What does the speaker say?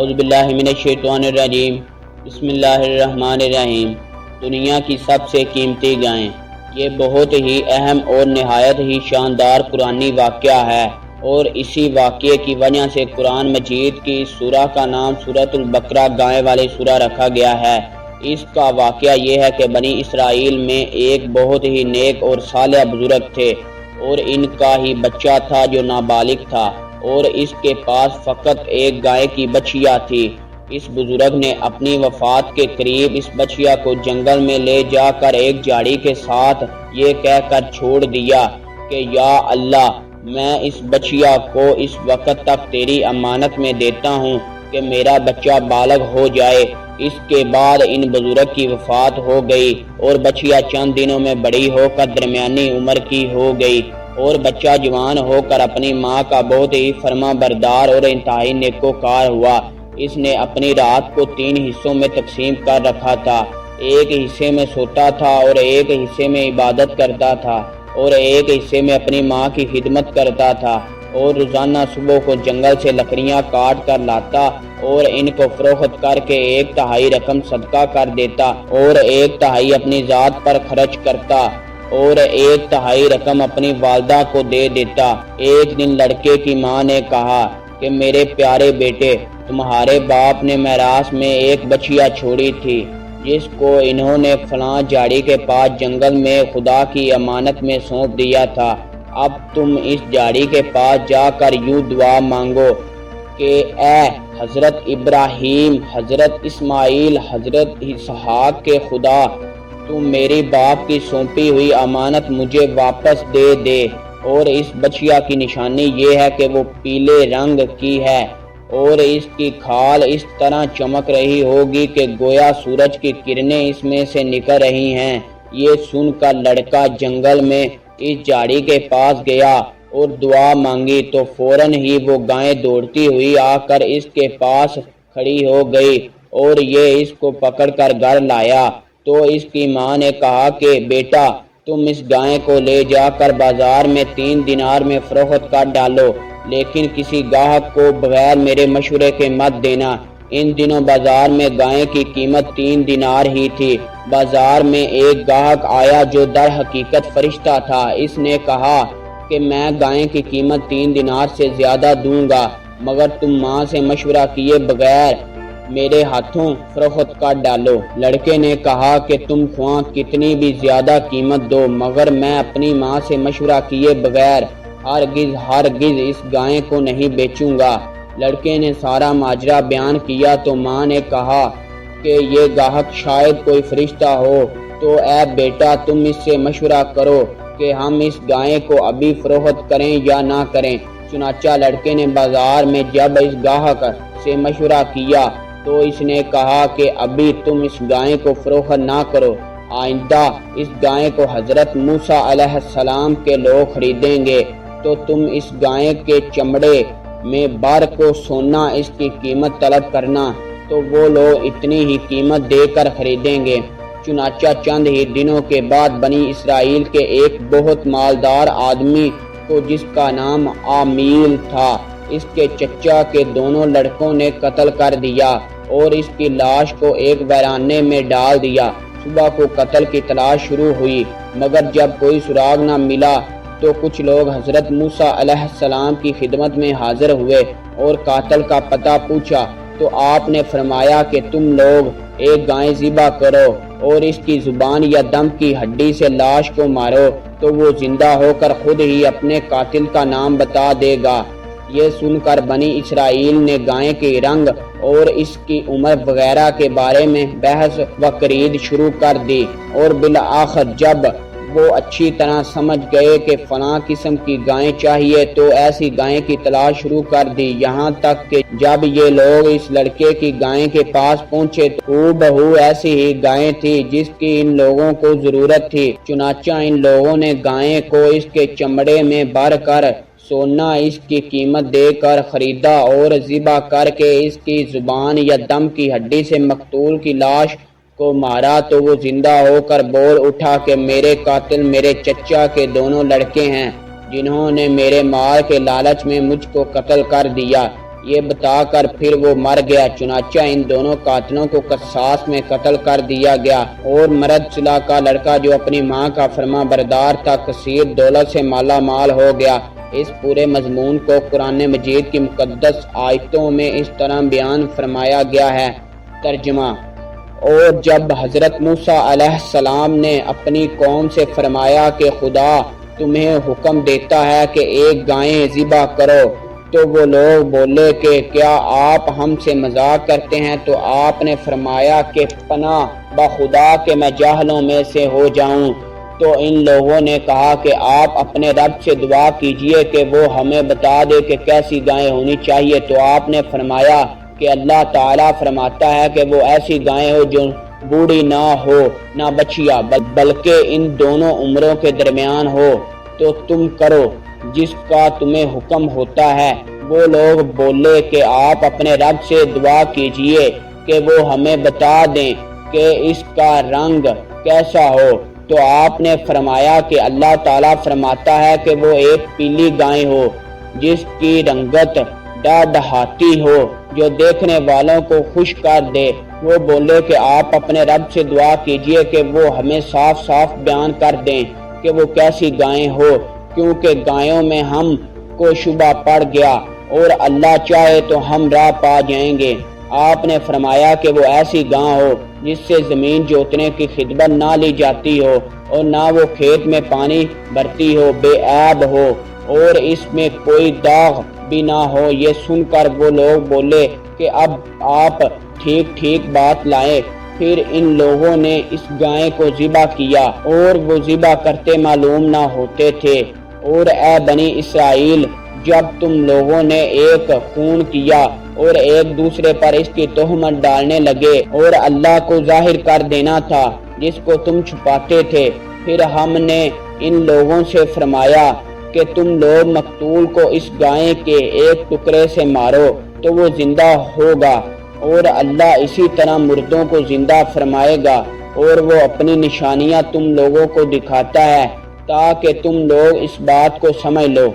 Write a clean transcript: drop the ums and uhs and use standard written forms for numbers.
اعوذ باللہ من الشیطان الرجیم، بسم اللہ الرحمن الرحیم۔ دنیا کی سب سے قیمتی گائیں، یہ بہت ہی اہم اور نہایت ہی شاندار قرآنی واقعہ ہے، اور اسی واقعے کی وجہ سے قرآن مجید کی اس سورہ کا نام سورۃ البقرہ گائے والی سورہ رکھا گیا ہے۔ اس کا واقعہ یہ ہے کہ بنی اسرائیل میں ایک بہت ہی نیک اور صالح بزرگ تھے، اور ان کا ہی بچہ تھا جو نابالغ تھا، اور اس کے پاس فقط ایک گائے کی بچیا تھی۔ اس بزرگ نے اپنی وفات کے قریب اس بچیا کو جنگل میں لے جا کر ایک جھاڑی کے ساتھ یہ کہہ کر چھوڑ دیا کہ یا اللہ، میں اس بچیا کو اس وقت تک تیری امانت میں دیتا ہوں کہ میرا بچہ بالغ ہو جائے۔ اس کے بعد ان بزرگ کی وفات ہو گئی، اور بچیا چند دنوں میں بڑی ہو کر درمیانی عمر کی ہو گئی، اور بچہ جوان ہو کر اپنی ماں کا بہت ہی فرما بردار اور انتہائی نیکوکار ہوا۔ اس نے اپنی رات کو 3 حصوں میں تقسیم کر رکھا تھا، ایک حصے میں سوتا تھا، اور ایک حصے میں عبادت کرتا تھا، اور ایک حصے میں اپنی ماں کی خدمت کرتا تھا، اور روزانہ صبح کو جنگل سے لکڑیاں کاٹ کر لاتا اور ان کو فروخت کر کے 1/3 رقم صدقہ کر دیتا، اور 1/3 اپنی ذات پر خرچ کرتا، اور 1/3 رقم اپنی والدہ کو دے دیتا۔ ایک دن لڑکے کی ماں نے کہا کہ میرے پیارے بیٹے، تمہارے باپ نے میراث میں ایک بچیا چھوڑی تھی جس کو انہوں نے فلاں جھاڑی کے پاس جنگل میں خدا کی امانت میں سونپ دیا تھا۔ اب تم اس جھاڑی کے پاس جا کر یوں دعا مانگو کہ اے حضرت ابراہیم، حضرت اسماعیل، حضرت اسحاق کے خدا، تم میری باپ کی سونپی ہوئی امانت مجھے واپس دے دے۔ اور اس بچیا کی نشانی یہ ہے کہ وہ پیلے رنگ کی ہے، اور اس کی کھال اس طرح چمک رہی ہوگی کہ گویا سورج کی کرنیں اس میں سے نکل رہی ہیں۔ یہ سن کر لڑکا جنگل میں اس جھاڑی کے پاس گیا اور دعا مانگی، تو فوراً ہی وہ گائے دوڑتی ہوئی آ کر اس کے پاس کھڑی ہو گئی، اور یہ اس کو پکڑ کر گھر لایا۔ تو اس کی ماں نے کہا کہ بیٹا، تم اس گائے کو لے جا کر بازار میں 3 دینار میں فروخت کر ڈالو، لیکن کسی گاہک کو بغیر میرے مشورے کے مت دینا۔ ان دنوں بازار میں گائے کی قیمت 3 دینار ہی تھی۔ بازار میں ایک گاہک آیا جو در حقیقت فرشتہ تھا۔ اس نے کہا کہ میں گائے کی قیمت 3 دینار سے زیادہ دوں گا، مگر تم ماں سے مشورہ کیے بغیر میرے ہاتھوں فروخت کر ڈالو۔ لڑکے نے کہا کہ تم خواہ کتنی بھی زیادہ قیمت دو، مگر میں اپنی ماں سے مشورہ کیے بغیر ہرگز اس گائے کو نہیں بیچوں گا۔ لڑکے نے سارا ماجرا بیان کیا تو ماں نے کہا کہ یہ گاہک شاید کوئی فرشتہ ہو، تو اے بیٹا، تم اس سے مشورہ کرو کہ ہم اس گائے کو ابھی فروخت کریں یا نہ کریں۔ چنانچہ لڑکے نے بازار میں جب اس گاہک سے مشورہ کیا تو اس نے کہا کہ ابھی تم اس گائے کو فروخت نہ کرو، آئندہ اس گائے کو حضرت موسیٰ علیہ السلام کے لوگ خریدیں گے تو تم اس گائے کے چمڑے میں بر کو سونا اس کی قیمت طلب کرنا، تو وہ لوگ اتنی ہی قیمت دے کر خریدیں گے۔ چنانچہ چند ہی دنوں کے بعد بنی اسرائیل کے ایک بہت مالدار آدمی کو، جس کا نام عامیل تھا، اس کے چچا کے دونوں لڑکوں نے قتل کر دیا اور اس کی لاش کو ایک ویرانے میں ڈال دیا۔ صبح کو قتل کی تلاش شروع ہوئی، مگر جب کوئی سراغ نہ ملا تو کچھ لوگ حضرت موسیٰ علیہ السلام کی خدمت میں حاضر ہوئے اور قاتل کا پتہ پوچھا، تو آپ نے فرمایا کہ تم لوگ ایک گائے ذبح کرو اور اس کی زبان یا دم کی ہڈی سے لاش کو مارو، تو وہ زندہ ہو کر خود ہی اپنے قاتل کا نام بتا دے گا۔ یہ سن کر بنی اسرائیل نے گائے کے رنگ اور اس کی عمر وغیرہ کے بارے میں بحث و کرید شروع کر دی، اور بالآخر جب وہ اچھی طرح سمجھ گئے کہ فلاں قسم کی گائے چاہیے تو ایسی گائے کی تلاش شروع کر دی، یہاں تک کہ جب یہ لوگ اس لڑکے کی گائے کے پاس پہنچے تو بہو ایسی ہی گائے تھی جس کی ان لوگوں کو ضرورت تھی۔ چنانچہ ان لوگوں نے گائے کو اس کے چمڑے میں بھر کر سونا اس کی قیمت دے کر خریدا، اور ذبح کر کے اس کی زبان یا دم کی ہڈی سے مقتول کی لاش کو مارا، تو وہ زندہ ہو کر بول اٹھا کہ میرے قاتل میرے چچا کے دونوں لڑکے ہیں، جنہوں نے میرے مال کے لالچ میں مجھ کو قتل کر دیا۔ یہ بتا کر پھر وہ مر گیا۔ چنانچہ ان دونوں قاتلوں کو قصاص میں قتل کر دیا گیا، اور مرد صلہ کا لڑکا جو اپنی ماں کا فرما بردار تھا کثیر دولت سے مالا مال ہو گیا۔ اس پورے مضمون کو قرآن مجید کی مقدس آیتوں میں اس طرح بیان فرمایا گیا ہے۔ ترجمہ: اور جب حضرت موسیٰ علیہ السلام نے اپنی قوم سے فرمایا کہ خدا تمہیں حکم دیتا ہے کہ ایک گائے ذبح کرو، تو وہ لوگ بولے کہ کیا آپ ہم سے مذاق کرتے ہیں؟ تو آپ نے فرمایا کہ پناہ بخدا کہ میں جاہلوں میں سے ہو جاؤں۔ تو ان لوگوں نے کہا کہ آپ اپنے رب سے دعا کیجئے کہ وہ ہمیں بتا دے کہ کیسی گائے ہونی چاہیے۔ تو آپ نے فرمایا کہ اللہ تعالیٰ فرماتا ہے کہ وہ ایسی گائے ہو جو بوڑھی نہ ہو نہ بچیا، بلکہ ان دونوں عمروں کے درمیان ہو، تو تم کرو جس کا تمہیں حکم ہوتا ہے۔ وہ لوگ بولے کہ آپ اپنے رب سے دعا کیجئے کہ وہ ہمیں بتا دیں کہ اس کا رنگ کیسا ہو۔ تو آپ نے فرمایا کہ اللہ تعالیٰ فرماتا ہے کہ وہ ایک پیلی گائے ہو جس کی رنگت ڈھاتی ہو، جو دیکھنے والوں کو خوش کر دے۔ وہ بولے کہ آپ اپنے رب سے دعا کیجئے کہ وہ ہمیں صاف صاف بیان کر دیں کہ وہ کیسی گائے ہو، کیونکہ گایوں میں ہم کو شبہ پڑ گیا، اور اللہ چاہے تو ہم راہ پا جائیں گے۔ آپ نے فرمایا کہ وہ ایسی گاں ہو جس سے زمین جوتنے کی خدمت نہ لی جاتی ہو، اور نہ وہ کھیت میں پانی بھرتی ہو، بے عیب ہو، اور اس میں کوئی داغ بھی نہ ہو۔ یہ سن کر وہ لوگ بولے کہ اب آپ ٹھیک ٹھیک بات لائیں۔ پھر ان لوگوں نے اس گائے کو ذبح کیا، اور وہ ذبح کرتے معلوم نہ ہوتے تھے۔ اور اے بنی اسرائیل، جب تم لوگوں نے ایک خون کیا اور ایک دوسرے پر اس کی تہمت ڈالنے لگے، اور اللہ کو ظاہر کر دینا تھا جس کو تم چھپاتے تھے، پھر ہم نے ان لوگوں سے فرمایا کہ تم لوگ مقتول کو اس گائے کے ایک ٹکڑے سے مارو تو وہ زندہ ہوگا، اور اللہ اسی طرح مردوں کو زندہ فرمائے گا، اور وہ اپنی نشانیاں تم لوگوں کو دکھاتا ہے تاکہ تم لوگ اس بات کو سمجھ لو۔